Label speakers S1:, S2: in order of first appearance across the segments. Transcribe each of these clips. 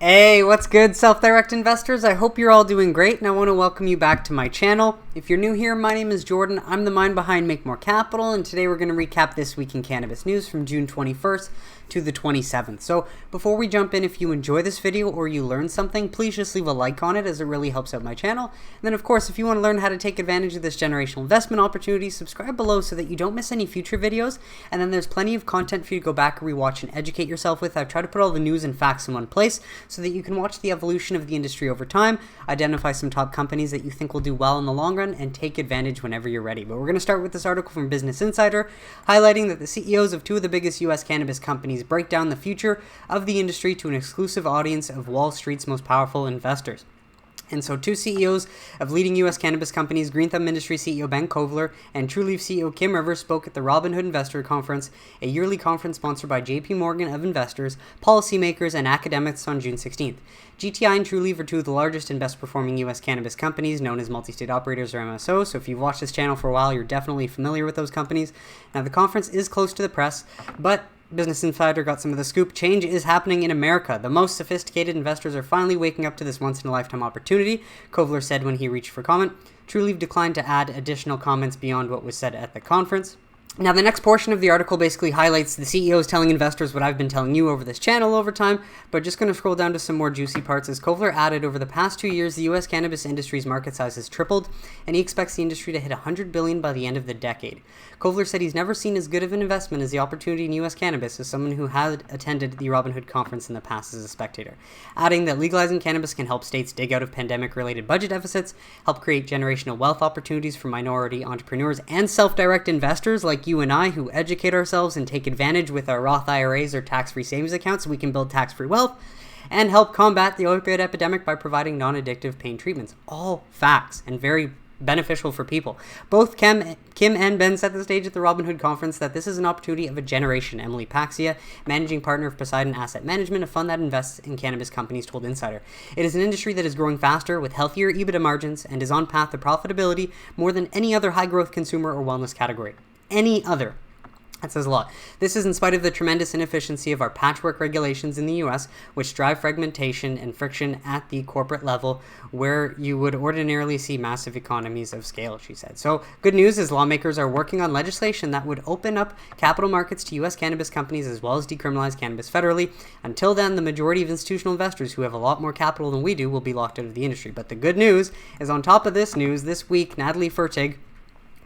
S1: Hey, what's good, self-direct investors? I hope you're all doing great, and I want to welcome you back to my channel. If you're new here, my name is Jordan. I'm the mind behind Make More Capital, and today we're going to recap this week in cannabis news from June 21st to the 27th. So before we jump in, if you enjoy this video or you learn something, please just leave a like on it as it really helps out my channel. And then of course, if you want to learn how to take advantage of this generational investment opportunity, subscribe below so that you don't miss any future videos. And then there's plenty of content for you to go back and rewatch and educate yourself with. I've tried to put all the news and facts in one place so that you can watch the evolution of the industry over time, identify some top companies that you think will do well in the long run, and take advantage whenever you're ready. But we're going to start with this article from Business Insider, highlighting that the CEOs of two of the biggest US cannabis companies break down the future of the industry to an exclusive audience of Wall Street's most powerful investors. And so two CEOs of leading U.S. cannabis companies, Green Thumb Industry CEO Ben Kovler and Trulieve CEO Kim Rivers, spoke at the RobinHood Investor Conference, a yearly conference sponsored by JP Morgan of investors, policymakers, and academics on June 16th. GTI and Trulieve are two of the largest and best performing U.S. cannabis companies, known as multi-state operators or MSOs. So if you've watched this channel for a while, you're definitely familiar with those companies. Now, the conference is close to the press, but Business Insider got some of the scoop. Change is happening in America. The most sophisticated investors are finally waking up to this once-in-a-lifetime opportunity, Kovler said when he reached for comment. Trulieve declined to add additional comments beyond what was said at the conference. Now, the next portion of the article basically highlights the CEOs telling investors what I've been telling you over this channel over time, but just going to scroll down to some more juicy parts. As Kovler added, over the past 2 years, the U.S. cannabis industry's market size has tripled, and he expects the industry to hit $100 billion by the end of the decade. Kovler said he's never seen as good of an investment as the opportunity in U.S. cannabis as someone who had attended the RobinHood conference in the past as a spectator, adding that legalizing cannabis can help states dig out of pandemic-related budget deficits, help create generational wealth opportunities for minority entrepreneurs and self-direct investors like you and I, who educate ourselves and take advantage with our Roth IRAs or tax-free savings accounts so we can build tax-free wealth, and help combat the opioid epidemic by providing non-addictive pain treatments. All facts and very beneficial for people. Both Kim and Ben set the stage at the RobinHood conference that this is an opportunity of a generation. Emily Paxia, managing partner of Poseidon Asset Management, a fund that invests in cannabis companies, told Insider. It is an industry that is growing faster with healthier EBITDA margins and is on path to profitability more than any other high-growth consumer or wellness category. Any other. That says a lot. This is in spite of the tremendous inefficiency of our patchwork regulations in the U.S., which drive fragmentation and friction at the corporate level, where you would ordinarily see massive economies of scale, she said. So, good news is lawmakers are working on legislation that would open up capital markets to U.S. cannabis companies as well as decriminalize cannabis federally. Until then, the majority of institutional investors who have a lot more capital than we do will be locked out of the industry. But the good news is, on top of this news, this week, Natalie Fertig,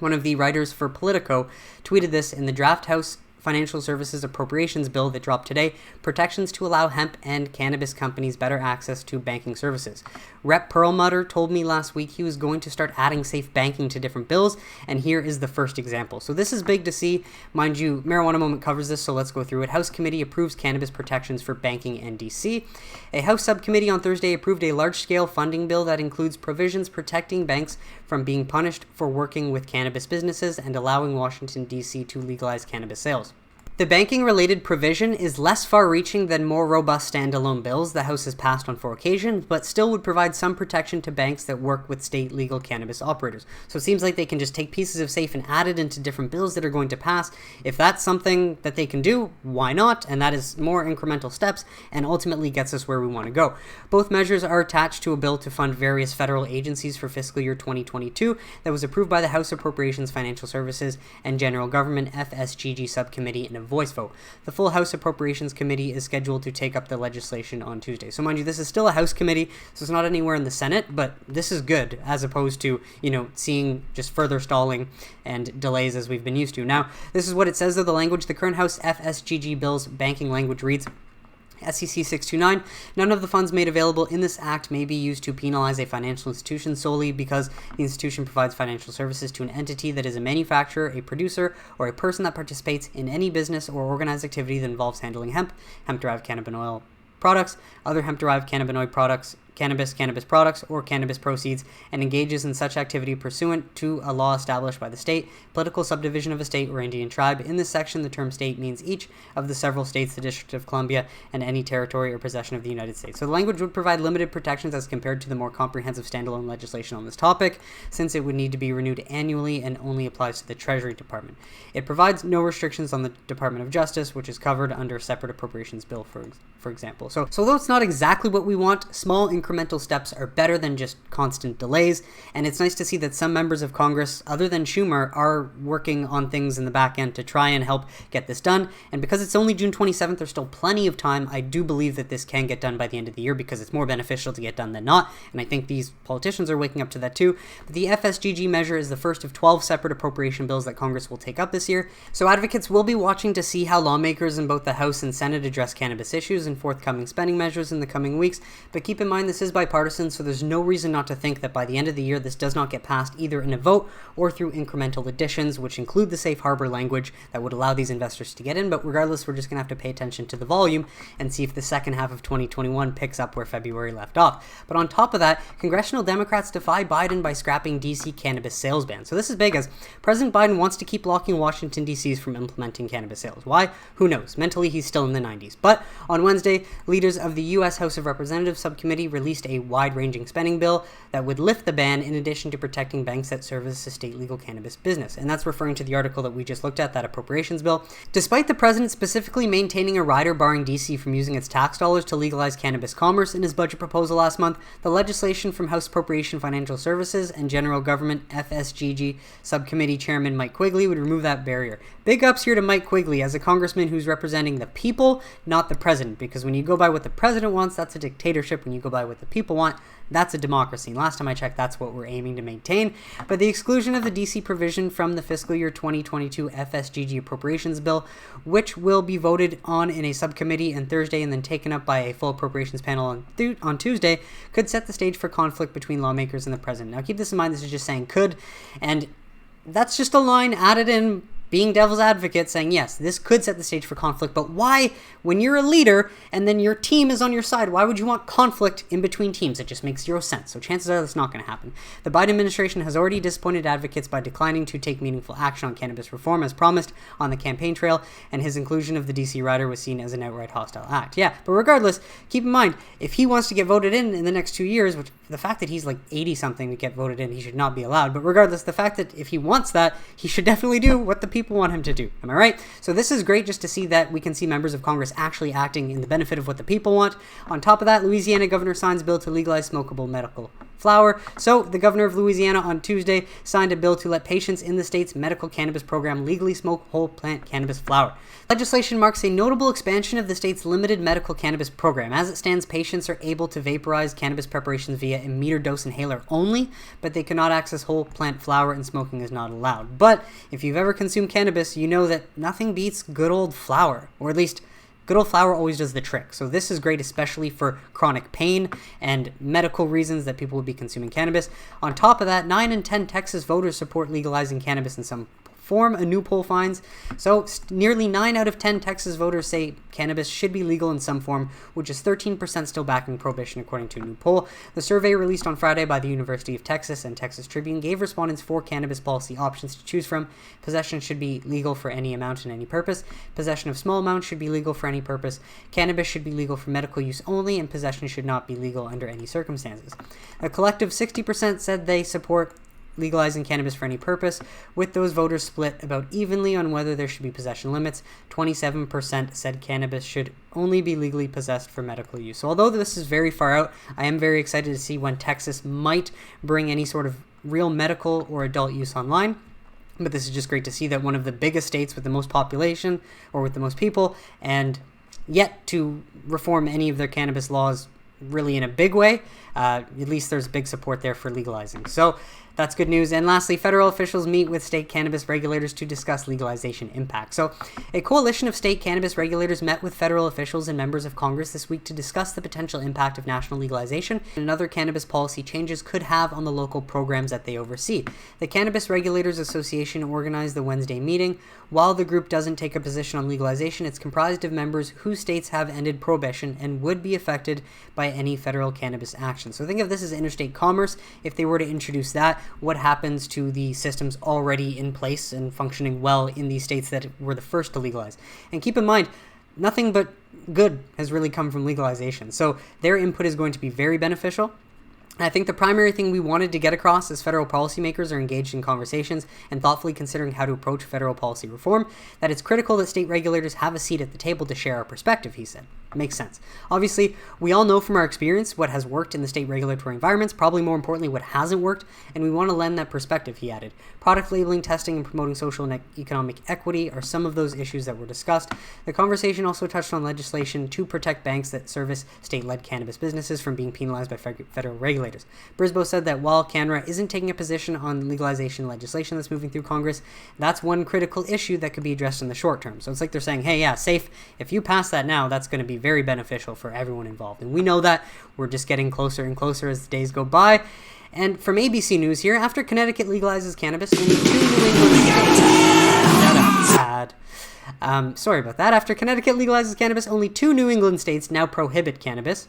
S1: one of the writers for Politico, tweeted this in the draft House Financial Services Appropriations Bill that dropped today, protections to allow hemp and cannabis companies better access to banking services. Rep. Perlmutter told me last week he was going to start adding safe banking to different bills, and here is the first example. So this is big to see. Mind you, Marijuana Moment covers this, so let's go through it. House Committee approves cannabis protections for banking in D.C. A House subcommittee on Thursday approved a large-scale funding bill that includes provisions protecting banks from being punished for working with cannabis businesses and allowing Washington, D.C. to legalize cannabis sales. The banking-related provision is less far-reaching than more robust standalone bills the House has passed on 4 occasions, but still would provide some protection to banks that work with state legal cannabis operators. So it seems like they can just take pieces of SAFE and add it into different bills that are going to pass. If that's something that they can do, why not? And that is more incremental steps and ultimately gets us where we want to go. Both measures are attached to a bill to fund various federal agencies for fiscal year 2022 that was approved by the House Appropriations, Financial Services, and General Government FSGG subcommittee in a voice vote. The full House Appropriations Committee is scheduled to take up the legislation on Tuesday. So mind you, this is still a House committee, so it's not anywhere in the Senate, but this is good as opposed to, seeing just further stalling and delays as we've been used to. Now, this is what it says of the language. The current House FSGG bill's banking language reads, SEC 629, none of the funds made available in this act may be used to penalize a financial institution solely because the institution provides financial services to an entity that is a manufacturer, a producer, or a person that participates in any business or organized activity that involves handling hemp, hemp-derived cannabinoid products, other hemp-derived cannabinoid products, cannabis, cannabis products, or cannabis proceeds, and engages in such activity pursuant to a law established by the state, political subdivision of a state, or Indian tribe. In this section, the term state means each of the several states, the District of Columbia, and any territory or possession of the United States. So the language would provide limited protections as compared to the more comprehensive standalone legislation on this topic, since it would need to be renewed annually and only applies to the Treasury Department. It provides no restrictions on the Department of Justice, which is covered under a separate appropriations bill, for example. So although it's not exactly what we want, small incremental steps are better than just constant delays, and it's nice to see that some members of Congress, other than Schumer, are working on things in the back end to try and help get this done. And because it's only June 27th, there's still plenty of time. I do believe that this can get done by the end of the year because it's more beneficial to get done than not, and I think these politicians are waking up to that too. But the FSGG measure is the first of 12 separate appropriation bills that Congress will take up this year, so advocates will be watching to see how lawmakers in both the House and Senate address cannabis issues and forthcoming spending measures in the coming weeks. But keep in mind, this is bipartisan, so there's no reason not to think that by the end of the year this does not get passed either in a vote or through incremental additions, which include the safe harbor language that would allow these investors to get in. But regardless, we're just going to have to pay attention to the volume and see if the second half of 2021 picks up where February left off. But on top of that, congressional Democrats defy Biden by scrapping DC cannabis sales ban. So this is big, as President Biden wants to keep blocking Washington DC's from implementing cannabis sales. Why? Who knows? Mentally, he's still in the 90s. But on Wednesday, leaders of the U.S. House of Representatives Subcommittee released a wide-ranging spending bill that would lift the ban in addition to protecting banks that service the state legal cannabis business. And that's referring to the article that we just looked at, that appropriations bill. Despite the president specifically maintaining a rider barring DC from using its tax dollars to legalize cannabis commerce in his budget proposal last month, the legislation from House Appropriation Financial Services and General Government FSGG Subcommittee Chairman Mike Quigley would remove that barrier. Big ups here to Mike Quigley as a congressman who's representing the people, not the president, because when you go by what the president wants, that's a dictatorship. When you go by what the people want, that's a democracy. And last time I checked, that's what we're aiming to maintain. But the exclusion of the DC provision from the fiscal year 2022 FSGG appropriations bill, which will be voted on in a subcommittee on Thursday and then taken up by a full appropriations panel on Tuesday, could set the stage for conflict between lawmakers and the president. Now keep this in mind, this is just saying could, and that's just a line added in being devil's advocate, saying, yes, this could set the stage for conflict, but why, when you're a leader and then your team is on your side, why would you want conflict in between teams? It just makes zero sense. So chances are that's not going to happen. The Biden administration has already disappointed advocates by declining to take meaningful action on cannabis reform as promised on the campaign trail, and his inclusion of the DC rider was seen as an outright hostile act. Yeah, but regardless, keep in mind, if he wants to get voted in the next 2 years, which the fact that he's like 80-something to get voted in, he should not be allowed. But regardless, the fact that if he wants that, he should definitely do what the people want him to do. Am I right? So this is great just to see that we can see members of Congress actually acting in the benefit of what the people want. On top of that, Louisiana governor signs bill to legalize smokable medical flower. So the governor of Louisiana on Tuesday signed a bill to let patients in the state's medical cannabis program legally smoke whole plant cannabis flower. Legislation marks a notable expansion of the state's limited medical cannabis program. As it stands, patients are able to vaporize cannabis preparations via a meter dose inhaler only, but they cannot access whole plant flower, and smoking is not allowed. But if you've ever consumed cannabis, you know that nothing beats good old flower, or at least good old flower always does the trick. So this is great, especially for chronic pain and medical reasons that people would be consuming cannabis. On top of that, 9 in 10 Texas voters support legalizing cannabis in some form, a new poll finds. So nearly 9 out of 10 Texas voters say cannabis should be legal in some form, which is 13% still backing prohibition according to a new poll. The survey released on Friday by the University of Texas and Texas Tribune gave respondents 4 cannabis policy options to choose from. Possession should be legal for any amount and any purpose. Possession of small amounts should be legal for any purpose. Cannabis should be legal for medical use only, and possession should not be legal under any circumstances. A collective 60% said they support legalizing cannabis for any purpose, with those voters split about evenly on whether there should be possession limits. 27% said cannabis should only be legally possessed for medical use. So although this is very far out, I am very excited to see when Texas might bring any sort of real medical or adult use online. But this is just great to see that one of the biggest states with the most population, or with the most people, and yet to reform any of their cannabis laws really in a big way, at least there's big support there for legalizing. So That's good news. And lastly, federal officials meet with state cannabis regulators to discuss legalization impact. So a coalition of state cannabis regulators met with federal officials and members of Congress this week to discuss the potential impact of national legalization and other cannabis policy changes could have on the local programs that they oversee. The Cannabis Regulators Association organized the Wednesday meeting. While the group doesn't take a position on legalization, it's comprised of members whose states have ended prohibition and would be affected by any federal cannabis action. So think of this as interstate commerce. If they were to introduce that, what happens to the systems already in place and functioning well in these states that were the first to legalize? And keep in mind, nothing but good has really come from legalization. So their input is going to be very beneficial. I think the primary thing we wanted to get across as federal policymakers are engaged in conversations and thoughtfully considering how to approach federal policy reform, that it's critical that state regulators have a seat at the table to share our perspective, he said. Makes sense. Obviously, we all know from our experience what has worked in the state regulatory environments, probably more importantly what hasn't worked, and we want to lend that perspective, he added. Product labeling, testing, and promoting social and economic equity are some of those issues that were discussed. The conversation also touched on legislation to protect banks that service state-led cannabis businesses from being penalized by federal regulators. Brisboe said that while Canada isn't taking a position on legalization legislation that's moving through Congress, that's one critical issue that could be addressed in the short term. So it's like they're saying, hey, yeah, SAFE, if you pass that now, that's going to be very beneficial for everyone involved. And we know that. We're just getting closer and closer as the days go by. And from ABC News here, after Connecticut legalizes cannabis, only 2 New England states... sorry about that. After Connecticut legalizes cannabis, only 2 New England states now prohibit cannabis.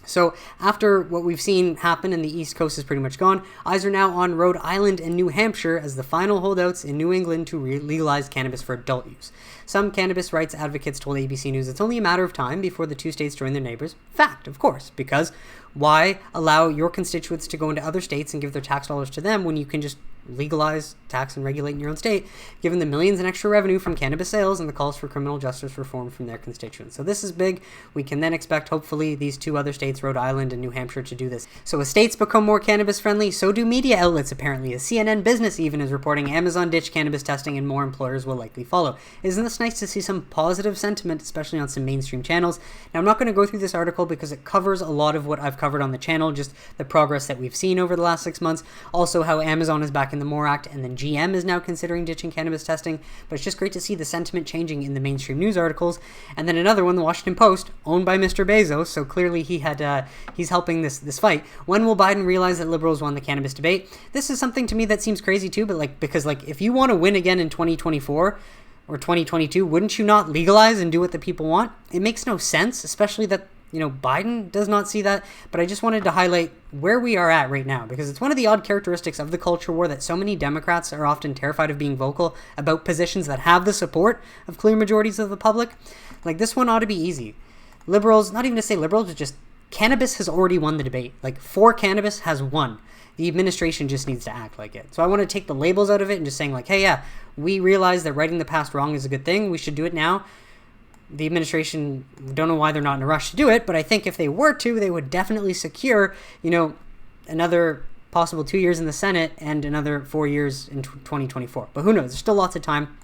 S1: So after what we've seen happen and the East Coast is pretty much gone, eyes are now on Rhode Island and New Hampshire as the final holdouts in New England to legalize cannabis for adult use. Some cannabis rights advocates told ABC News it's only a matter of time before the 2 states join their neighbors. Fact, of course, because why allow your constituents to go into other states and give their tax dollars to them when you can just legalize, tax, and regulate in your own state, given the millions in extra revenue from cannabis sales and the calls for criminal justice reform from their constituents. So this is big. We can then expect, hopefully, these 2 other states, Rhode Island and New Hampshire, to do this. So as states become more cannabis-friendly, so do media outlets, apparently. As CNN Business even is reporting, Amazon ditched cannabis testing and more employers will likely follow. Isn't this nice to see some positive sentiment, especially on some mainstream channels? Now, I'm not going to go through this article because it covers a lot of what I've covered on the channel, just the progress that we've seen over the last 6 months, also how Amazon is back in the MORE Act, and then GM is now considering ditching cannabis testing. But it's just great to see the sentiment changing in the mainstream news articles. And then another one, the Washington Post, owned by Mr. Bezos, so clearly he's helping this fight. When will Biden realize that liberals won the cannabis debate? This is something to me that seems crazy too, but because if you want to win again in 2024 or 2022, wouldn't you not legalize and do what the people want? It makes no sense, especially that Biden does not see that, but I just wanted to highlight where we are at right now, because it's one of the odd characteristics of the culture war that so many Democrats are often terrified of being vocal about positions that have the support of clear majorities of the public. This one ought to be easy. Liberals, not even to say liberals, but just cannabis has already won the debate. For cannabis has won. The administration just needs to act like it. So I want to take the labels out of it and just saying hey, yeah, we realize that righting the past wrong is a good thing. We should do it now. The administration, don't know why they're not in a rush to do it, but I think if they were to, they would definitely secure, another possible 2 years in the Senate and another 4 years in 2024. But who knows? There's still lots of time.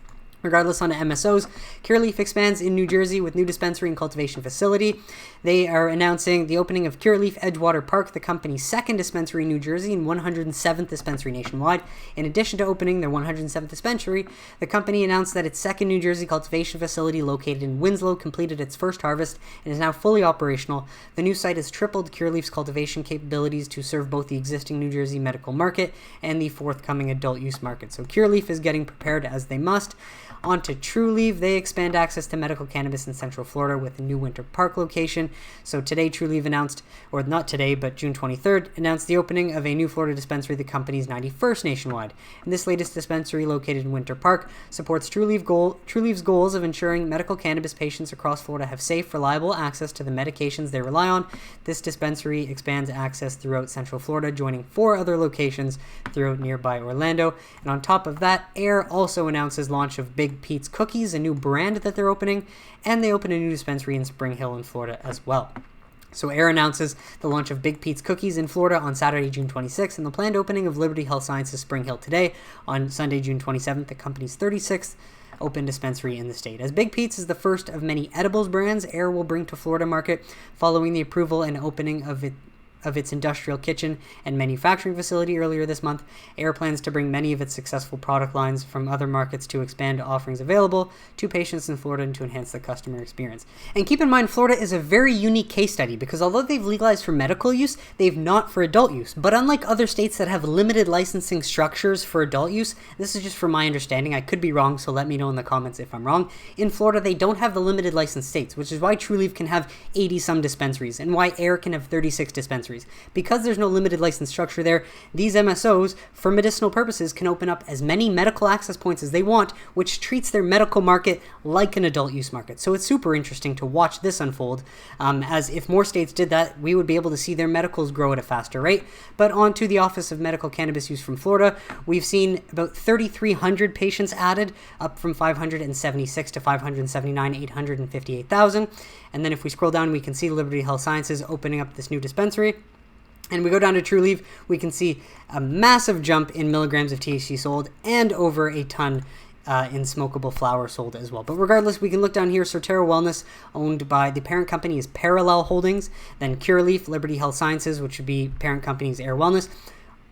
S1: Regardless, on to MSOs, Curaleaf expands in New Jersey with new dispensary and cultivation facility. They are announcing the opening of Curaleaf Edgewater Park, the company's 2nd dispensary in New Jersey and 107th dispensary nationwide. In addition to opening their 107th dispensary, the company announced that its 2nd New Jersey cultivation facility located in Winslow completed its first harvest and is now fully operational. The new site has tripled Curaleaf's cultivation capabilities to serve both the existing New Jersey medical market and the forthcoming adult use market. So Curaleaf is getting prepared as they must. On to Trulieve, they expand access to medical cannabis in Central Florida with a new Winter Park location. So today, Trulieve announced, or not today, but June 23rd, announced the opening of a new Florida dispensary, the company's 91st nationwide. And this latest dispensary, located in Winter Park, supports Trulieve's goals of ensuring medical cannabis patients across Florida have safe, reliable access to the medications they rely on. This dispensary expands access throughout Central Florida, joining 4 other locations throughout nearby Orlando. And on top of that, Air also announces launch of Big Pete's Cookies, a new brand that they're opening, and they open a new dispensary in Spring Hill in Florida as well. So Air announces the launch of Big Pete's Cookies in Florida on Saturday, June 26th, and the planned opening of Liberty Health Sciences Spring Hill today on Sunday, June 27th, the company's 36th open dispensary in the state. As Big Pete's is the first of many edibles brands Air will bring to Florida market following the approval and opening of of its industrial kitchen and manufacturing facility earlier this month, Ayr plans to bring many of its successful product lines from other markets to expand offerings available to patients in Florida and to enhance the customer experience. And keep in mind, Florida is a very unique case study because although they've legalized for medical use, they've not for adult use. But unlike other states that have limited licensing structures for adult use, this is just from my understanding, I could be wrong, so let me know in the comments if I'm wrong. In Florida, they don't have the limited license states, which is why Trulieve can have 80-some dispensaries and why Ayr can have 36 dispensaries. Because there's no limited license structure there, these MSOs, for medicinal purposes, can open up as many medical access points as they want, which treats their medical market like an adult use market. So it's super interesting to watch this unfold, as if more states did that, we would be able to see their medicals grow at a faster rate. But on to the Office of Medical Cannabis Use from Florida, we've seen about 3,300 patients added, up from 576 to 579, 858,000. And then if we scroll down, we can see Liberty Health Sciences opening up this new dispensary. And we go down to Trulieve, we can see a massive jump in milligrams of THC sold and over a ton in smokable flower sold as well. But regardless, we can look down here. Sotero Wellness, owned by the parent company is Parallel Holdings, then Curaleaf, Liberty Health Sciences, which would be parent company's Ayr Wellness.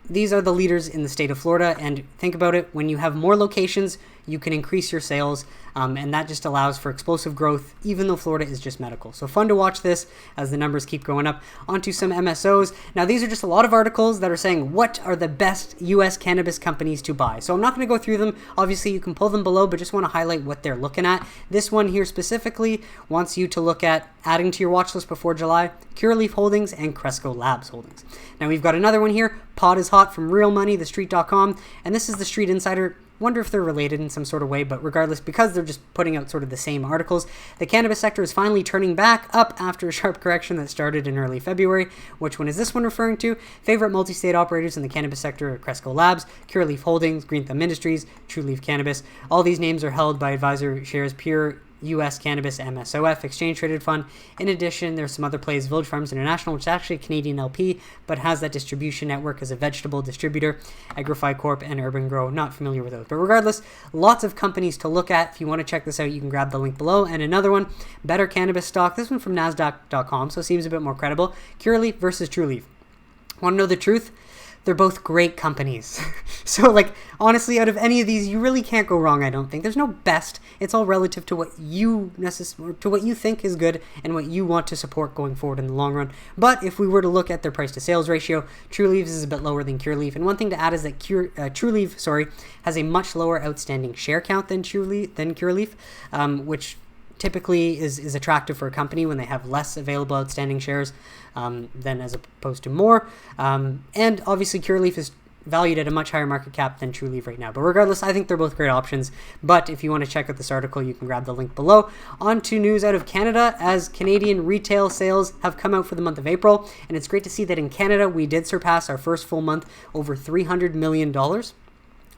S1: These are the leaders in the state of Florida, and think about it, when you have more locations, you can increase your sales, and that just allows for explosive growth, even though Florida is just medical. So fun to watch this as the numbers keep going up. Onto some MSOs. Now, these are just a lot of articles that are saying what are the best U.S. cannabis companies to buy. So I'm not going to go through them. Obviously, you can pull them below, but just want to highlight what they're looking at. This one here specifically wants you to look at adding to your watch list before July, Curaleaf Holdings and Cresco Labs Holdings. Now, we've got another one here. Pod is Hot from Real Money, TheStreet.com, and this is the Street Insider. Wonder if they're related in some sort of way, but regardless, because they're just putting out sort of the same articles, the cannabis sector is finally turning back up after a sharp correction that started in early February. Which one is this one referring to? Favorite multi-state operators in the cannabis sector are Cresco Labs, Curaleaf Holdings, Green Thumb Industries, Trulieve Cannabis. All these names are held by Advisor Shares Pure U.S. Cannabis MSOF Exchange Traded Fund. In addition, there's some other plays, Village Farms International, which is actually a Canadian LP, but has that distribution network as a vegetable distributor, Agrify Corp, and Urban Grow. Not familiar with those. But regardless, lots of companies to look at. If you want to check this out, you can grab the link below. And another one, Better Cannabis Stock. This one from NASDAQ.com, so it seems a bit more credible. Curaleaf versus Trulieve. Want to know the truth? They're both great companies. So, like, honestly, out of any of these, you really can't go wrong, I don't think. There's no best. It's all relative to what you think is good and what you want to support going forward in the long run. But if we were to look at their price to sales ratio, Trulieve is a bit lower than Curaleaf. And one thing to add is that Trulieve, has a much lower outstanding share count than Curaleaf, which typically is attractive for a company when they have less available outstanding shares than as opposed to more. And obviously Curaleaf is valued at a much higher market cap than Trulieve right now. But regardless, I think they're both great options. But if you want to check out this article, you can grab the link below. On to news out of Canada, as Canadian retail sales have come out for the month of April. And it's great to see that in Canada, we did surpass our first full month over $300 million.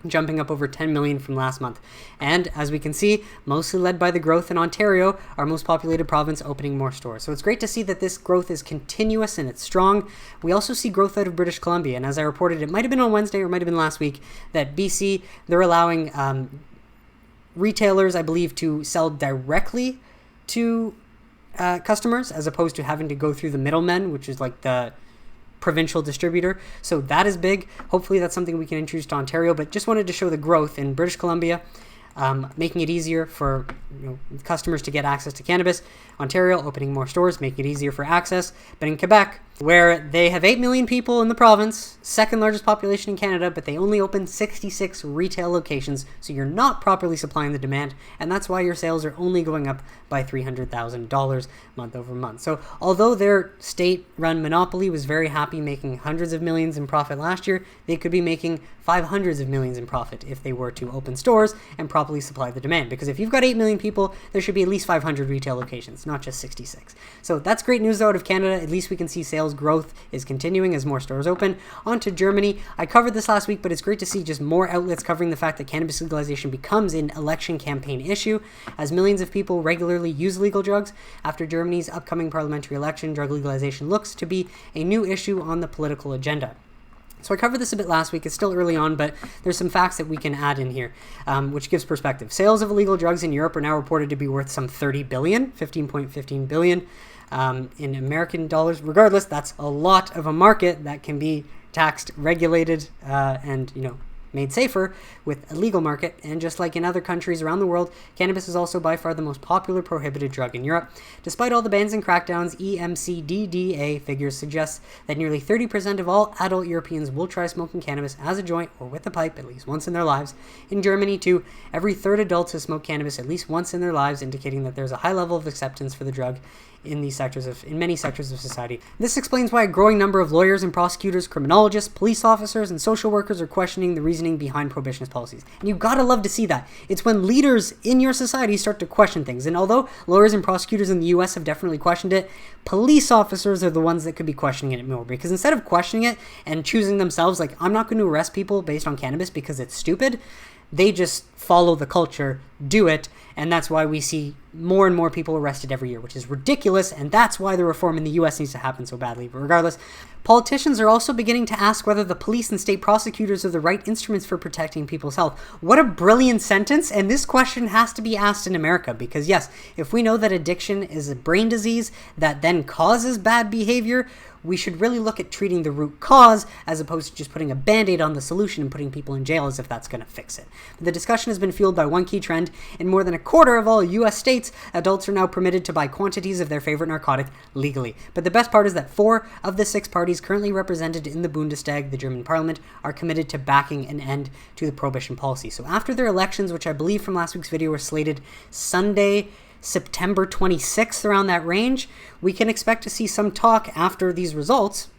S1: Jumping up over 10 million from last month. And as we can see, mostly led by the growth in Ontario, our most populated province, opening more stores. So it's great to see that this growth is continuous and it's strong. We also see growth out of British Columbia. And as I reported, it might have been on Wednesday or might have been last week, that BC, they're allowing retailers, I believe, to sell directly to customers as opposed to having to go through the middlemen, which is like the provincial distributor. So that is big. Hopefully that's something we can introduce to Ontario, but just wanted to show the growth in British Columbia, making it easier for customers to get access to cannabis. Ontario opening more stores, making it easier for access. But in Quebec, where they have 8 million people in the province, second largest population in Canada, but they only open 66 retail locations, so you're not properly supplying the demand, and that's why your sales are only going up by $300,000 month over month. So although their state-run monopoly was very happy making hundreds of millions in profit last year, they could be making 500s of millions in profit if they were to open stores and properly supply the demand. Because if you've got 8 million people, there should be at least 500 retail locations, not just 66. So that's great news out of Canada. At least we can see sales growth is continuing as more stores open. On to Germany. I covered this last week, but it's great to see just more outlets covering the fact that cannabis legalization becomes an election campaign issue, as millions of people regularly use legal drugs. After Germany's upcoming parliamentary election, drug legalization looks to be a new issue on the political agenda. So I covered this a bit last week. It's still early on, but there's some facts that we can add in here, which gives perspective. Sales of illegal drugs in Europe are now reported to be worth some 30 billion, 15.15 billion. in American dollars. Regardless, that's a lot of a market that can be taxed, regulated, and, made safer with a legal market. And just like in other countries around the world, cannabis is also by far the most popular prohibited drug in Europe. Despite all the bans and crackdowns, EMCDDA figures suggest that nearly 30% of all adult Europeans will try smoking cannabis as a joint or with a pipe at least once in their lives. In Germany, too, every third adult has smoked cannabis at least once in their lives, indicating that there's a high level of acceptance for the drug in many sectors of society. This explains why a growing number of lawyers and prosecutors, criminologists, police officers, and social workers are questioning the reasoning behind prohibitionist policies. And you gotta love to see that. It's when leaders in your society start to question things. And although lawyers and prosecutors in the US have definitely questioned it, police officers are the ones that could be questioning it more. Because instead of questioning it and choosing themselves, like, I'm not going to arrest people based on cannabis because it's stupid, they just follow the culture, do it, and that's why we see more and more people arrested every year, which is ridiculous, and that's why the reform in the US needs to happen so badly. But regardless, politicians are also beginning to ask whether the police and state prosecutors are the right instruments for protecting people's health. What a brilliant sentence, and this question has to be asked in America, because yes, if we know that addiction is a brain disease that then causes bad behavior, we should really look at treating the root cause as opposed to just putting a band-aid on the solution and putting people in jail as if that's going to fix it. But the discussion has been fueled by one key trend. In more than a quarter of all U.S. states, adults are now permitted to buy quantities of their favorite narcotic legally. But the best part is that 4 of the 6 parties currently represented in the Bundestag, the German parliament, are committed to backing an end to the prohibition policy. So after their elections, which I believe from last week's video were slated Sunday, September 26th, around that range, we can expect to see some talk after these results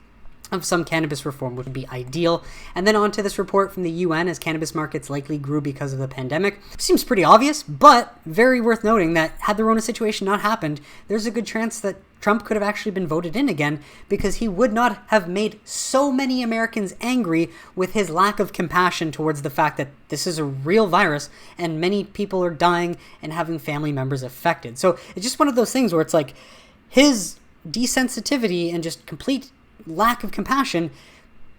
S1: of some cannabis reform, which would be ideal. And then on to this report from the UN, as cannabis markets likely grew because of the pandemic. Seems pretty obvious, but very worth noting that had the Rona situation not happened, there's a good chance that Trump could have actually been voted in again, because he would not have made so many Americans angry with his lack of compassion towards the fact that this is a real virus and many people are dying and having family members affected. So it's just one of those things where it's like his desensitivity and just complete lack of compassion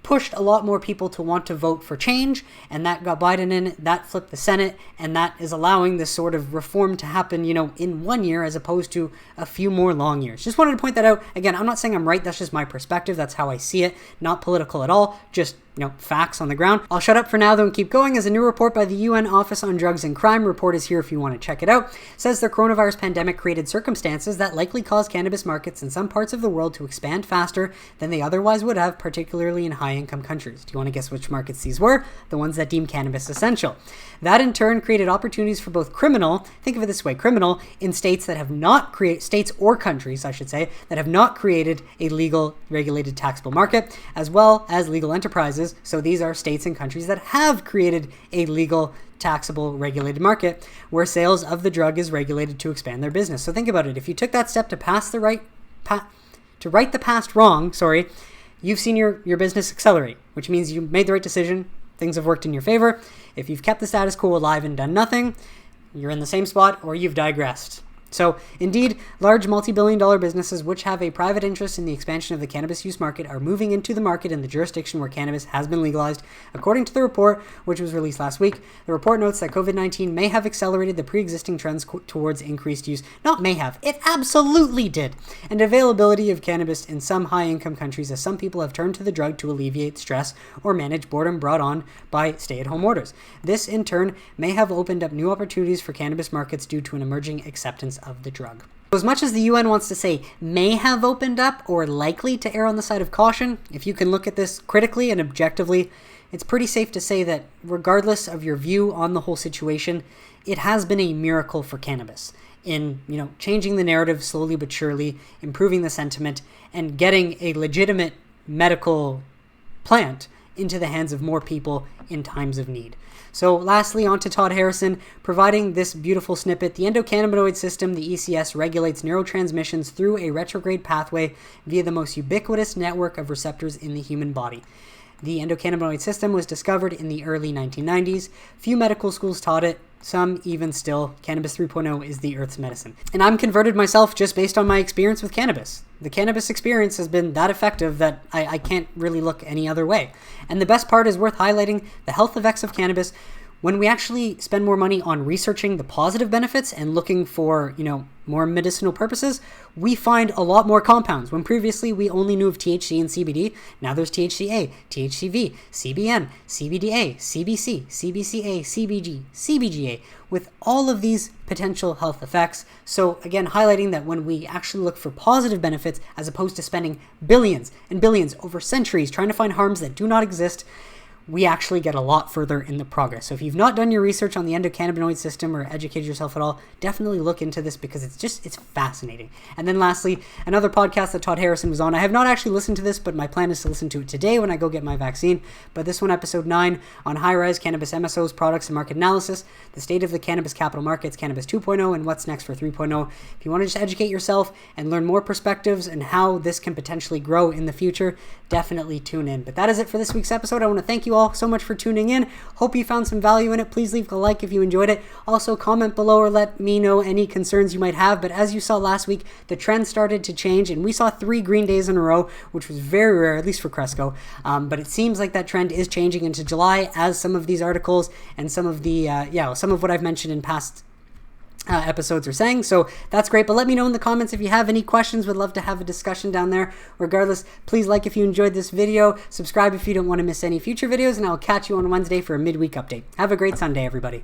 S1: pushed a lot more people to want to vote for change, and that got Biden in, that flipped the Senate, and that is allowing this sort of reform to happen, in 1 year as opposed to a few more long years. Just wanted to point that out. Again, I'm not saying I'm right, that's just my perspective, that's how I see it, not political at all, just facts on the ground. I'll shut up for now though and keep going, as a new report by the UN Office on Drugs and Crime, report is here if you want to check it out, says the coronavirus pandemic created circumstances that likely caused cannabis markets in some parts of the world to expand faster than they otherwise would have, particularly in high-income countries. Do you want to guess which markets these were? The ones that deem cannabis essential. That in turn created opportunities for both think of it this way, criminal in states that have not created, states or countries, I should say, that have not created a legal, regulated, taxable market, as well as legal enterprises. So these are states and countries that have created a legal, taxable, regulated market where sales of the drug is regulated to expand their business. So think about it. If you took that step to right the past wrong, you've seen your business accelerate, which means you made the right decision. Things have worked in your favor. If you've kept the status quo alive and done nothing, you're in the same spot or you've digressed. So, indeed, large multi-billion-dollar businesses which have a private interest in the expansion of the cannabis use market are moving into the market in the jurisdiction where cannabis has been legalized. According to the report, which was released last week, the report notes that COVID-19 may have accelerated the pre-existing trends towards increased use. Not may have, it absolutely did. And availability of cannabis in some high-income countries, as some people have turned to the drug to alleviate stress or manage boredom brought on by stay-at-home orders. This, in turn, may have opened up new opportunities for cannabis markets due to an emerging acceptance of the drug. As much as the UN wants to say may have opened up or likely to err on the side of caution, if you can look at this critically and objectively, it's pretty safe to say that regardless of your view on the whole situation, it has been a miracle for cannabis in, changing the narrative slowly but surely, improving the sentiment, and getting a legitimate medical plant into the hands of more people in times of need. So lastly, on to Todd Harrison, providing this beautiful snippet. The endocannabinoid system, the ECS, regulates neurotransmissions through a retrograde pathway via the most ubiquitous network of receptors in the human body. The endocannabinoid system was discovered in the early 1990s. Few medical schools taught it. Some even still. Cannabis 3.0 is the Earth's medicine. And I'm converted myself just based on my experience with cannabis. The cannabis experience has been that effective that I can't really look any other way. And the best part is worth highlighting, the health effects of cannabis, when we actually spend more money on researching the positive benefits and looking for, more medicinal purposes, we find a lot more compounds. When previously we only knew of THC and CBD, now there's THCA, THCV, CBN, CBDA, CBC, CBCA, CBG, CBGA, with all of these potential health effects. So again, highlighting that when we actually look for positive benefits, as opposed to spending billions and billions over centuries trying to find harms that do not exist, we actually get a lot further in the progress. So if you've not done your research on the endocannabinoid system or educated yourself at all, definitely look into this because it's fascinating. And then lastly, another podcast that Todd Harrison was on. I have not actually listened to this, but my plan is to listen to it today when I go get my vaccine. But this one, episode 9, on high-rise cannabis MSOs, products and market analysis, the state of the cannabis capital markets, Cannabis 2.0, and what's next for 3.0. If you want to just educate yourself and learn more perspectives and how this can potentially grow in the future, definitely tune in. But that is it for this week's episode. I want to thank you all so much for tuning in. Hope you found some value in it. Please leave a like if you enjoyed it. Also, comment below or let me know any concerns you might have. But as you saw last week, the trend started to change and we saw 3 green days in a row, which was very rare, at least for Cresco. But it seems like that trend is changing into July as some of these articles and some of the, some of what I've mentioned in past episodes are saying. So that's great. But let me know in the comments if you have any questions. Would love to have a discussion down there. Regardless, please like if you enjoyed this video, subscribe if you don't want to miss any future videos, and I'll catch you on Wednesday for a midweek update. Have a great Sunday, everybody.